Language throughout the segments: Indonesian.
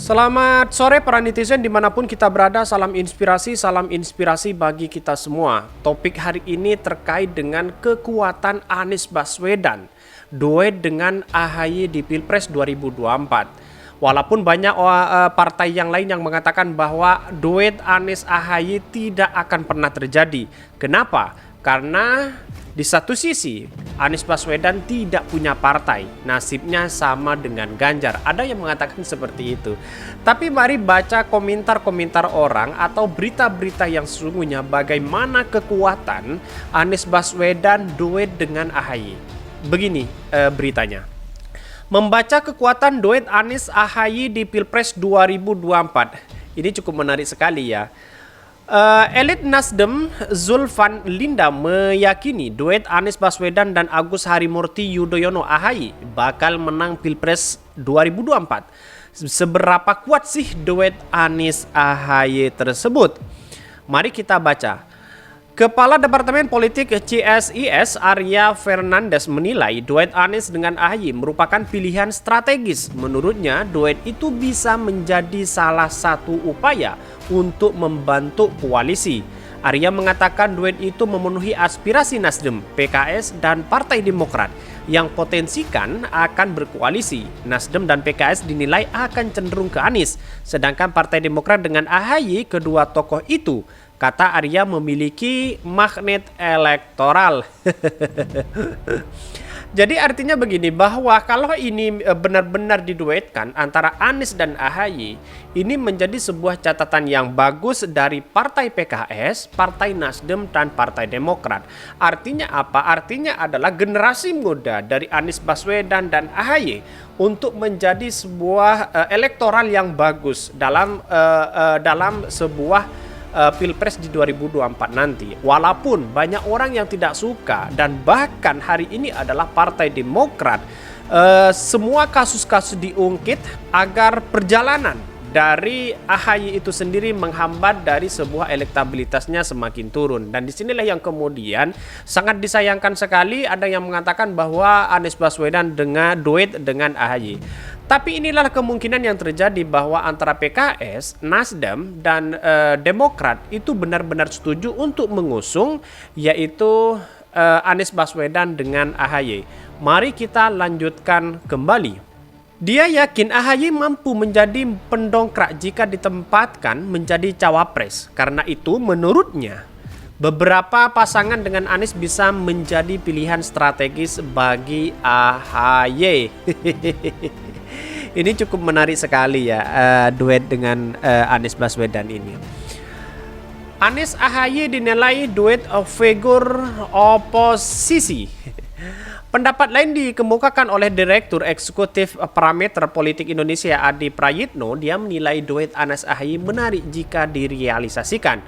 Selamat sore para netizen dimanapun kita berada, salam inspirasi bagi kita semua. Topik hari ini terkait dengan kekuatan Anies Baswedan, duet dengan AHY di Pilpres 2024. Walaupun banyak partai yang lain yang mengatakan bahwa duet Anies AHY tidak akan pernah terjadi. Kenapa? Karena di satu sisi, Anies Baswedan tidak punya partai, nasibnya sama dengan Ganjar. Ada yang mengatakan seperti itu. Tapi mari baca komentar-komentar orang atau berita-berita yang sesungguhnya bagaimana kekuatan Anies Baswedan duet dengan AHY. Begini beritanya. Membaca kekuatan duet Anies AHY di Pilpres 2024. Ini cukup menarik sekali ya. Elit Nasdem Zulfan Linda meyakini duet Anies Baswedan dan Agus Harimurti Yudhoyono AHY bakal menang Pilpres 2024. Seberapa kuat sih duet Anies AHY tersebut? Mari kita baca. Kepala Departemen Politik CSIS Arya Fernandes menilai duet Anies dengan AHY merupakan pilihan strategis. Menurutnya, duet itu bisa menjadi salah satu upaya untuk membantu koalisi. Arya mengatakan duet itu memenuhi aspirasi Nasdem, PKS, dan Partai Demokrat yang potensikan akan berkoalisi. Nasdem dan PKS dinilai akan cenderung ke Anies, sedangkan Partai Demokrat dengan AHY, kedua tokoh itu kata Arya memiliki magnet elektoral. Jadi artinya begini, bahwa kalau ini benar-benar diduetkan antara Anies dan AHY, ini menjadi sebuah catatan yang bagus dari Partai PKS, Partai Nasdem, dan Partai Demokrat. Artinya apa? Artinya adalah generasi muda dari Anies Baswedan dan AHY untuk menjadi sebuah elektoral yang bagus dalam sebuah Pilpres di 2024 nanti. Walaupun banyak orang yang tidak suka dan bahkan hari ini adalah Partai Demokrat, semua kasus-kasus diungkit agar perjalanan dari AHY itu sendiri menghambat dari sebuah elektabilitasnya semakin turun. Dan disinilah yang kemudian sangat disayangkan sekali ada yang mengatakan bahwa Anies Baswedan dengan duet dengan AHY. Tapi inilah kemungkinan yang terjadi bahwa antara PKS, Nasdem, dan Demokrat itu benar-benar setuju untuk mengusung yaitu Anies Baswedan dengan AHY. Mari kita lanjutkan kembali. Dia yakin AHY mampu menjadi pendongkrak jika ditempatkan menjadi cawapres. Karena itu menurutnya beberapa pasangan dengan Anies bisa menjadi pilihan strategis bagi AHY. Ini cukup menarik sekali ya duet dengan Anies Baswedan ini. Anies AHY dinilai duet figur oposisi. Pendapat lain dikemukakan oleh Direktur Eksekutif Parameter Politik Indonesia Adi Prayitno. Dia menilai duet Anies AHY menarik jika direalisasikan.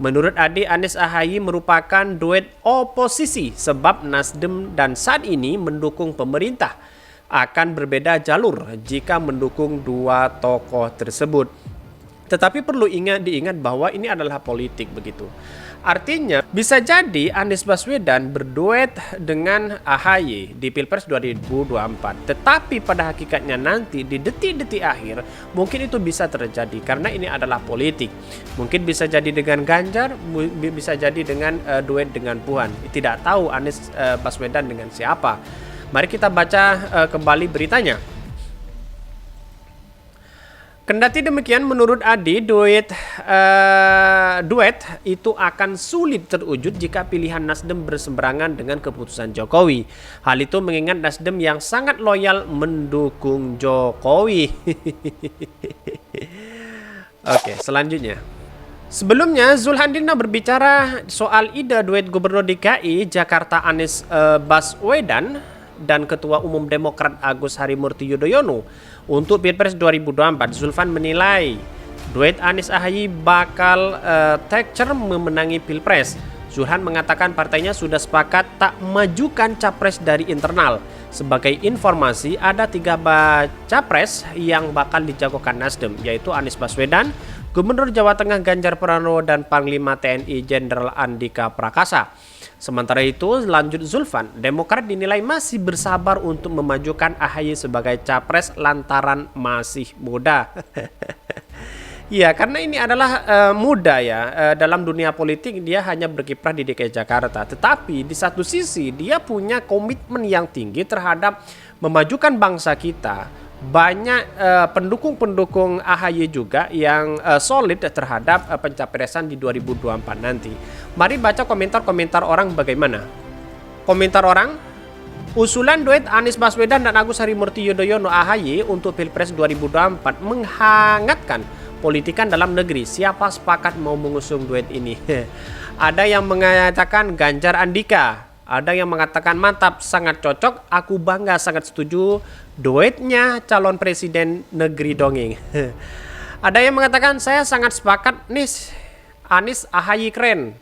Menurut Adi, Anies AHY merupakan duet oposisi sebab Nasdem dan saat ini mendukung pemerintah. Akan berbeda jalur jika mendukung dua tokoh tersebut. Tetapi perlu diingat bahwa ini adalah politik begitu. Artinya bisa jadi Anies Baswedan berduet dengan AHY di Pilpres 2024. Tetapi pada hakikatnya nanti di detik-detik akhir mungkin itu bisa terjadi karena ini adalah politik. Mungkin bisa jadi dengan Ganjar, bisa jadi dengan duet dengan Puan. Tidak tahu Anies Baswedan dengan siapa. Mari kita baca kembali beritanya. Kendati demikian, menurut Adi, duet itu akan sulit terwujud jika pilihan Nasdem berseberangan dengan keputusan Jokowi. Hal itu mengingat Nasdem yang sangat loyal mendukung Jokowi. Oke, selanjutnya. Sebelumnya, Zulhandina berbicara soal ide duet Gubernur DKI Jakarta Anies Baswedan dan Ketua Umum Demokrat Agus Harimurti Yudhoyono untuk Pilpres 2024. Zulfan menilai duet Anies AHY bakal tekcer memenangi Pilpres. Zulhan mengatakan partainya sudah sepakat tak majukan capres dari internal. Sebagai informasi, ada 3 capres yang bakal dijagokan Nasdem, yaitu Anies Baswedan, Gubernur Jawa Tengah Ganjar Pranowo, dan Panglima TNI Jenderal Andika Prakasa. Sementara itu, lanjut Zulfan, Demokrat dinilai masih bersabar untuk memajukan AHY sebagai capres lantaran masih muda. Ya, karena ini adalah muda ya, dalam dunia politik dia hanya berkiprah di DKI Jakarta. Tetapi di satu sisi dia punya komitmen yang tinggi terhadap memajukan bangsa kita. Banyak pendukung-pendukung AHY juga yang solid terhadap pencapresan di 2024 nanti. Mari baca komentar-komentar orang bagaimana. Komentar orang, usulan duet Anies Baswedan dan Agus Harimurti Yudhoyono AHY untuk Pilpres 2024 menghangatkan politikan dalam negeri. Siapa sepakat mau mengusung duet ini? Ada yang mengatakan Ganjar Andika, ada yang mengatakan mantap, sangat cocok, aku bangga, sangat setuju duetnya calon presiden negeri dongeng. Ada yang mengatakan saya sangat sepakat nih, Anies AHY keren.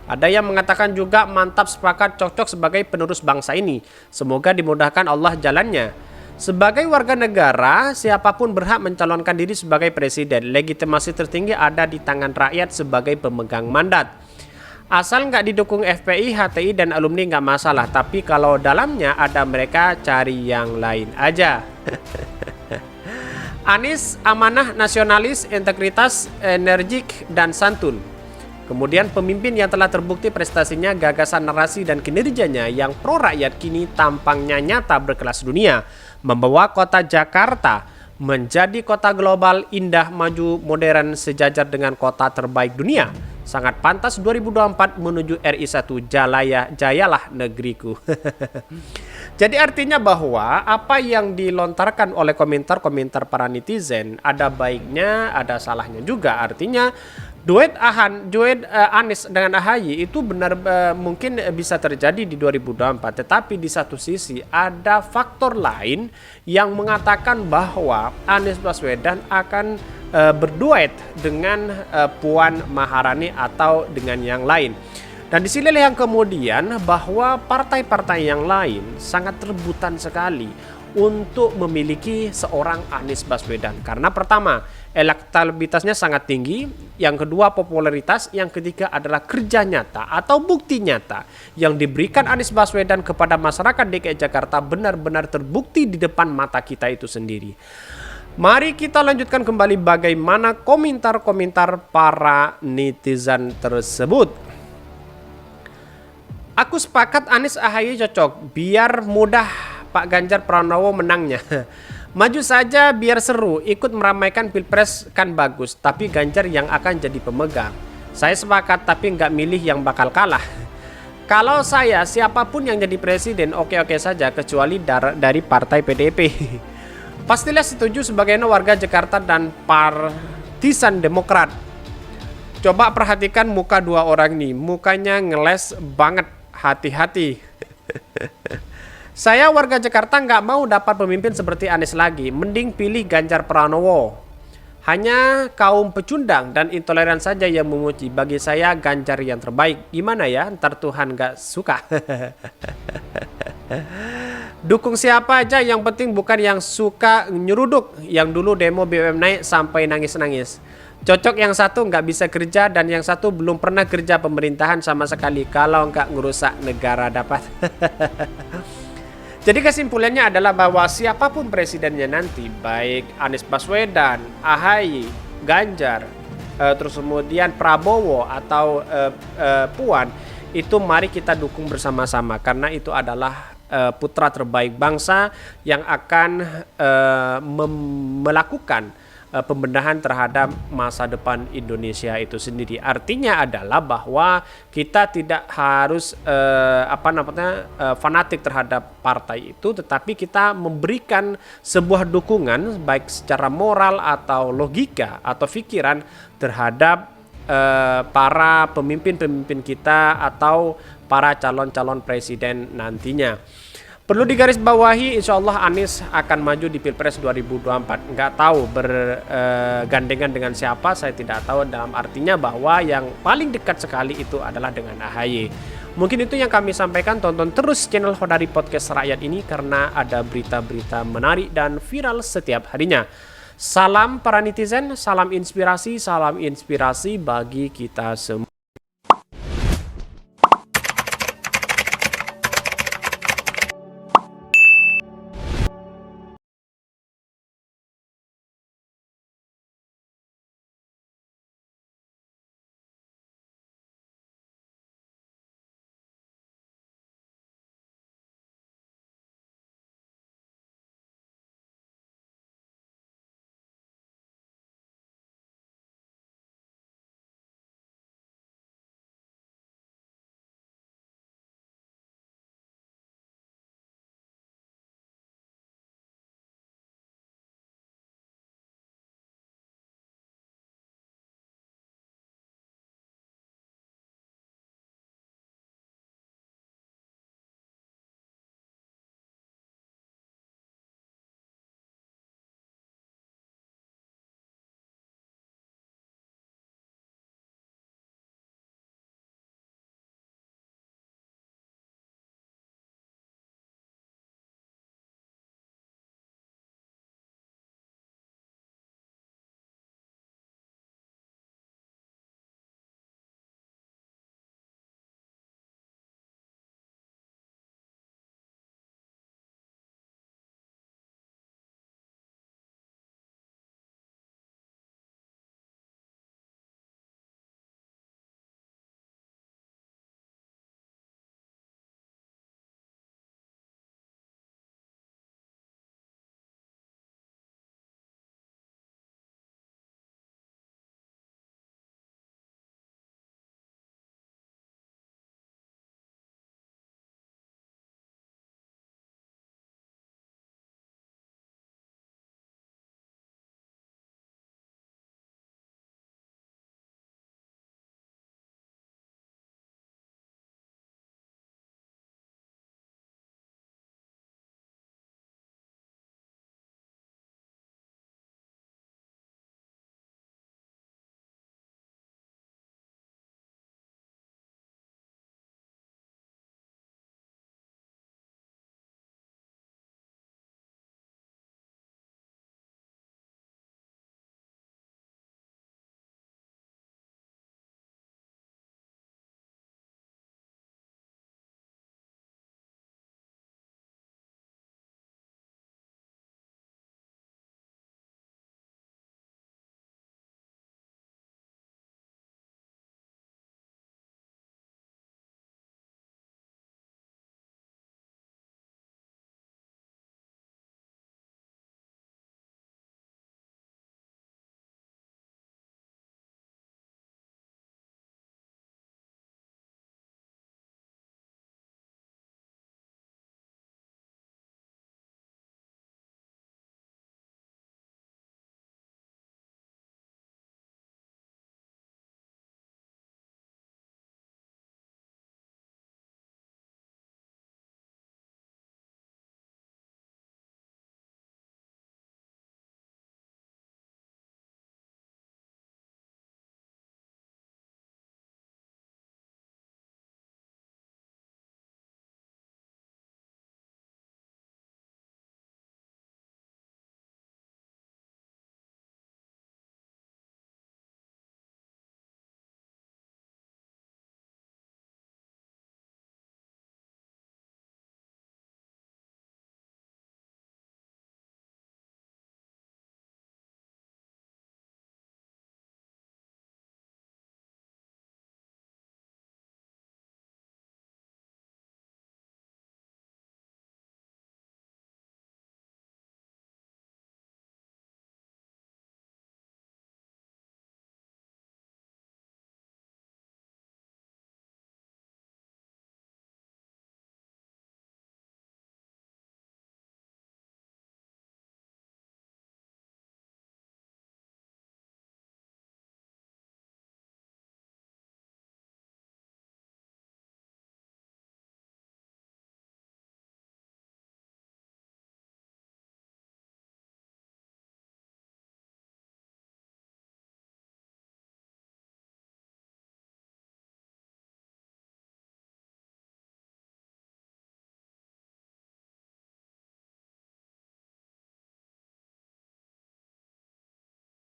Ada yang mengatakan juga mantap, sepakat, cocok sebagai penerus bangsa ini. Semoga dimudahkan Allah jalannya. Sebagai warga negara, siapapun berhak mencalonkan diri sebagai presiden. Legitimasi tertinggi ada di tangan rakyat sebagai pemegang mandat. Asal nggak didukung FPI, HTI, dan alumni nggak masalah. Tapi kalau dalamnya ada mereka, cari yang lain aja. Anies amanah, nasionalis, integritas, energik, dan santun. Kemudian pemimpin yang telah terbukti prestasinya, gagasan, narasi, dan kinerjanya yang pro rakyat kini tampangnya nyata berkelas dunia. Membawa kota Jakarta menjadi kota global, indah, maju, modern, sejajar dengan kota terbaik dunia. Sangat pantas 2024 menuju RI1, jayalah negeriku. Jadi artinya bahwa apa yang dilontarkan oleh komentar-komentar para netizen ada baiknya, ada salahnya juga. Artinya duet Anies dengan AHY itu benar mungkin bisa terjadi di 2024. Tetapi di satu sisi ada faktor lain yang mengatakan bahwa Anies Baswedan akan berduet dengan Puan Maharani atau dengan yang lain. Dan di sini yang kemudian bahwa partai-partai yang lain sangat rebutan sekali untuk memiliki seorang Anies Baswedan. Karena pertama, elektabilitasnya sangat tinggi, yang kedua popularitas, yang ketiga adalah kerja nyata atau bukti nyata yang diberikan Anies Baswedan kepada masyarakat DKI Jakarta benar-benar terbukti di depan mata kita itu sendiri. Mari kita lanjutkan kembali bagaimana komentar-komentar para netizen tersebut. Aku sepakat Anies AHY cocok, biar mudah Pak Ganjar Pranowo menangnya. Maju saja biar seru, ikut meramaikan Pilpres kan bagus, tapi Ganjar yang akan jadi pemegang. Saya sepakat tapi nggak milih yang bakal kalah. Kalau saya, siapapun yang jadi presiden oke-oke saja kecuali dari partai PDIP. Pastilah setuju sebagai warga Jakarta dan partisan Demokrat. Coba perhatikan muka dua orang nih, mukanya ngeles banget, hati-hati. Saya warga Jakarta nggak mau dapat pemimpin seperti Anies lagi, mending pilih Ganjar Pranowo. Hanya kaum pecundang dan intoleran saja yang memuji, bagi saya Ganjar yang terbaik. Gimana ya, ntar Tuhan nggak suka. Dukung siapa aja, yang penting bukan yang suka nyeruduk, yang dulu demo BBM naik sampai nangis-nangis. Cocok yang satu nggak bisa kerja dan yang satu belum pernah kerja pemerintahan sama sekali, kalau nggak ngerusak negara dapat. Jadi kesimpulannya adalah bahwa siapapun presidennya nanti, baik Anies Baswedan, AHY, Ganjar, terus kemudian Prabowo atau Puan, itu mari kita dukung bersama-sama karena itu adalah putra terbaik bangsa yang akan melakukan pembenahan terhadap masa depan Indonesia itu sendiri. Artinya adalah bahwa kita tidak harus fanatik terhadap partai itu, tetapi kita memberikan sebuah dukungan baik secara moral atau logika atau pikiran terhadap para pemimpin-pemimpin kita atau para calon-calon presiden nantinya. Perlu digarisbawahi, insya Allah Anies akan maju di Pilpres 2024. Nggak tahu bergandengan dengan siapa, saya tidak tahu. Dalam artinya bahwa yang paling dekat sekali itu adalah dengan AHY. Mungkin itu yang kami sampaikan. Tonton terus channel Hodari Podcast Rakyat ini karena ada berita-berita menarik dan viral setiap harinya. Salam para netizen, salam inspirasi bagi kita semua.